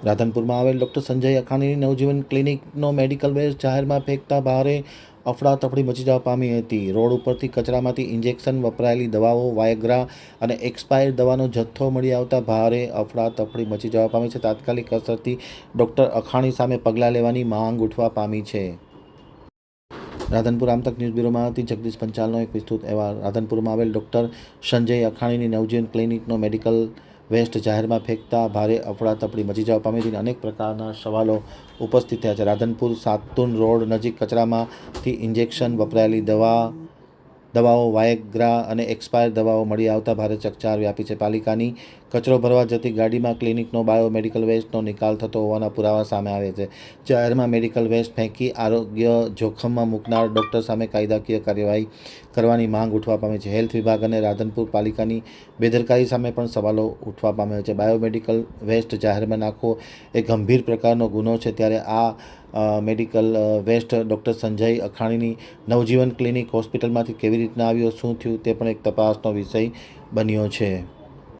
રાધનપુરમાં આવેલ ડૉક્ટર સંજય અખાણીની નવજીવન ક્લિનિકનો medical waste જાહેરમાં ફેંકતા ભારે અફડાતફડી મચી જવા પામી હતી. રોડ ઉપરથી કચરામાંથી ઇન્જેક્શન, વપરાયેલી દવાઓ, વાયગ્રા અને એક્સપાયર્ડ દવાનો જથ્થો મળી આવતા ભારે અફડાતફડી મચી જવા પામી છે. તાત્કાલિક અસરથી ડૉક્ટર અખાણી સામે પગલાં લેવાની માંગ ઉઠવા પામી છે. રાધનપુર આમતક ન્યૂઝ બ્યુરોમાંથી જગદીશ પંચાલનો એક વિસ્તૃત અહેવાલ. રાધનપુરમાં આવેલ ડૉક્ટર સંજય અખાણીની નવજીવન ક્લિનિકનો મેડિકલ વેસ્ટ જાહેરમાં ફેંકતા ભારે અફડાતફડી મચી જવા પામી હતી. અનેક પ્રકારના સવાલો ઉપસ્થિત થયા છે. રાધનપુર સાતુન રોડ નજીક કચરામાંથી ઇન્જેક્શન, વપરાયેલી દવાઓ, વાયગ્રા અને એક્સપાયર દવાઓ મળી આવતા ભારે ચકચાર વ્યાપી છે. પાલિકાની કચરો ભરવા જતી ગાડીમાં ક્લિનિકનો બાયોમેડિકલ વેસ્ટનો નિકાલ થતો હોવાના પુરાવા સામે આવે છે. જાહેરમાં મેડિકલ વેસ્ટ ફેંકી આરોગ્ય જોખમમાં મૂકનાર ડૉક્ટર સામે કાયદાકીય કાર્યવાહી કરવાની માંગ ઉઠવા પામી છે. હેલ્થ વિભાગ અને રાધનપુર પાલિકાની બેદરકારી સામે પણ સવાલો ઉઠવા પામ્યા છે. બાયોમેડિકલ વેસ્ટ જાહેરમાં નાખવો એ ગંભીર પ્રકારનો ગુનો છે, ત્યારે આ મેડિકલ વેસ્ટ ડૉક્ટર સંજય અખાણીની નવજીવન ક્લિનિક હોસ્પિટલમાંથી કેવી રીતના આવ્યો, શું થયું તે પણ એક તપાસનો વિષય બન્યો છે.